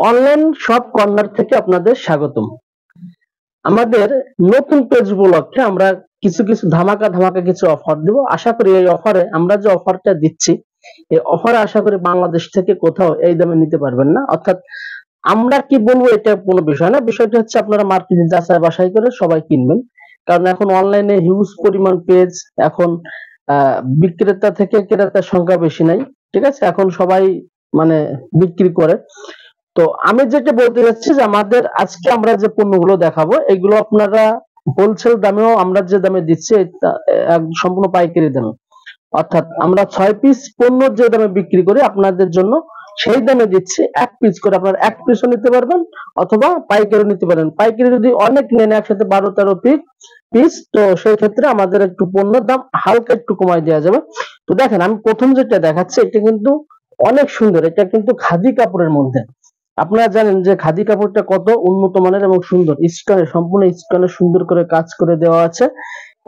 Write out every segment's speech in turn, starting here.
Online shop corner থেকে আপনাদের স্বাগতম। আমাদের নতুন পেজ ব্লগে আমরা কিছু ধামাকা কিছু অফার দেব। আশা করি এই অফারে আমরা যে অফারটা দিচ্ছি, এই অফারে আশা করি বাংলাদেশ থেকে কোথাও এই দামে নিতে পারবেন না। অর্থাৎ আমরা কি বলবো এটা কোনো বিষয় না, বিষয়টা হচ্ছে আপনারা মার্কেটে যাচাই বাছাই করে সবাই কিনবেন। কারণ এখন অনলাইনে হিউজ পরিমাণ পেজ, এখন বিক্রেতা থেকে ক্রেতার সংখ্যা বেশি নাই, ঠিক আছে? এখন সবাই মানে বিক্রি করে। তো আমি যেটা বলতে চাচ্ছি যে আমাদের আজকে আমরা যে পণ্যগুলো দেখাবো এগুলো আপনারা হোলসেল দামেও আমরা যে দামে দিচ্ছি সম্পূর্ণ পাইকারি দামে। অর্থাৎ আমরা 6 পিস পণ্য যে দামে বিক্রি করি আপনাদের জন্য সেই দামে দিচ্ছি 1 পিস করে। আপনারা 1 পিসও নিতে পারবেন অথবা পাইকারিও নিতে পারেন। পাইকারি যদি অনেক নেন, একসাথে 12-13 পিস, তো সেই ক্ষেত্রে আমাদের একটু পণ্যের দাম হালকা একটু কমাই দেওয়া যাবে। তো দেখেন, আমি প্রথম যেটা দেখাচ্ছি এটা কিন্তু অনেক সুন্দর। এটা কিন্তু খাদি কাপড়ের মধ্যে। আপনারা জানেন যে খাদি কাপড়টা কত উন্নত মানের এবং সুন্দর, সম্পূর্ণ স্টোনে সুন্দর করে কাজ করে দেওয়া আছে।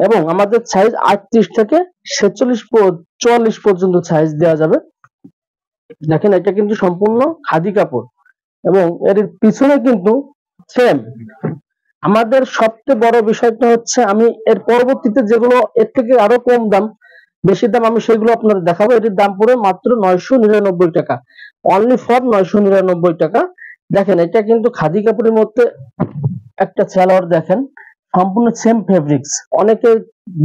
এবং আমাদের সাইজ 38 থেকে 46-44 পর্যন্ত সাইজ দেওয়া যাবে। দেখেন, এটা কিন্তু সম্পূর্ণ খাদি কাপড় এবং এর পিছনে কিন্তু সেম। আমাদের সবচেয়ে বড় বিষয়টা হচ্ছে, আমি এর পরবর্তীতে যেগুলো এর থেকে আরো কম দাম, বেশি দাম, আমি সেগুলো আপনাদের দেখাবো। এটির দাম পড়ে মাত্র 999 টাকা, অনলি ফর 999 টাকা। দেখেন, এটা কিন্তু খাদি কাপড়ের মধ্যে একটা সালোয়ার, দেখেন সম্পূর্ণ সেম ফেব্রিক্স। অনেকে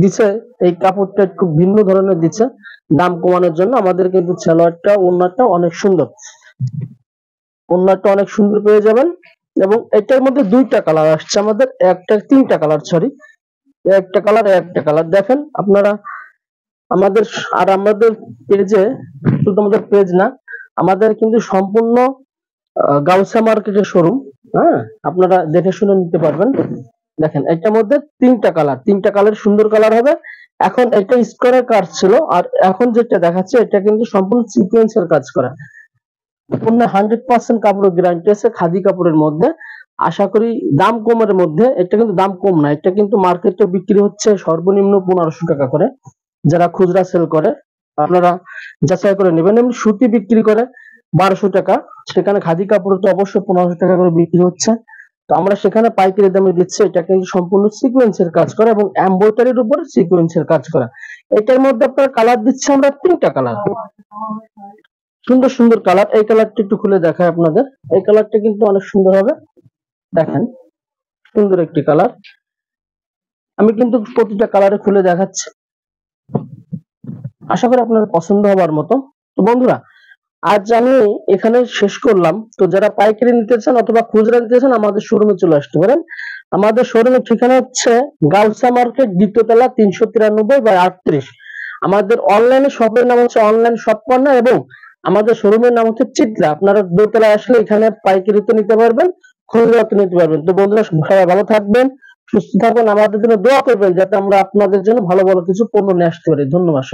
দিছে এই কাপড়টা একটু ভিন্ন ধরনের দিচ্ছে দাম কমানোর জন্য। আমাদের কিন্তু সালোয়ারটা, ওড়নাটা অনেক সুন্দর, ওড়নাটা অনেক সুন্দর পেয়ে যাবেন। এবং এটার মধ্যে দুইটা কালার আসছে আমাদের, তিনটা কালার, সরি, একটা কালার। দেখেন আপনারা আমাদের পেজে, শুধু আমাদের পেজ না, আমাদের কিন্তু সম্পূর্ণ গাউসিয়া মার্কেটের শোরুম। হ্যাঁ, আপনারা দেখে শুনে নিতে পারবেন। দেখেন, এটার মধ্যে তিনটা কালার, সুন্দর কালার হবে। এখন এটা স্কোয়ারের কাজ ছিল, আর এখন যেটা দেখাচ্ছে এটা কিন্তু সম্পূর্ণ সিকোয়েন্সের কাজ করা। 100% কাপড় গ্যারান্টি আছে খাদি কাপড়ের মধ্যে। আশা করি দাম কমের মধ্যে। এটা কিন্তু দাম কম না, এটা কিন্তু মার্কেটে বিক্রি হচ্ছে সর্বনিম্ন 1500 টাকা করে। যারা খুচরা সেল করে আপনারা যাচাই করে নেবেন। এমনি সুতি বিক্রি করে 1200 টাকা, সেখানে খাদি কাপড় তো অবশ্যই 1500 টাকা করে বিক্রি হচ্ছে। তো আমরা সেখানে পাইকারি দামে দিচ্ছি। এটা কিন্তু সম্পূর্ণ সিকোয়েন্সের কাজ করা এবং এমব্রয়ডারির উপরে সিকোয়েন্সের কাজ করা। এটার মধ্যে আপনার কালার দিচ্ছি আমরা তিনটা কালার, সুন্দর সুন্দর কালার। এই কালারটা একটু খুলে দেখায় আপনাদের। এই কালারটা কিন্তু অনেক সুন্দর হবে। দেখেন, সুন্দর একটি কালার। আমি কিন্তু প্রতিটা কালারে খুলে দেখাচ্ছি, আশা করি আপনার পছন্দ হবার মতো। তো বন্ধুরা, আজ আমি এখানে শেষ করলাম। তো যারা পাইকারি নিতে চান অথবা খুচরা নিতে চান, আমাদের শোরুমে চলে আসতে পারেন। আমাদের শোরুমের ঠিকানা হচ্ছে গাউসিয়া মার্কেট, দ্বিতীয় তলা, 393/38। আমাদের অনলাইনে শপের নাম হচ্ছে অনলাইন শপ কর্নার এবং আমাদের শোরুমের নাম হচ্ছে চিত্রা। আপনারা দোতলায় আসলে এখানে পাইকারিতে নিতে পারবেন, খুচরাতে নিতে পারবেন। তো বন্ধুরা, সবাই ভালো থাকবেন, সুস্থ থাকবেন, আমাদের জন্য দোয়া করবেন যাতে আমরা আপনাদের জন্য ভালো ভালো কিছু পণ্য নিয়ে আসতে পারি। ধন্যবাদ।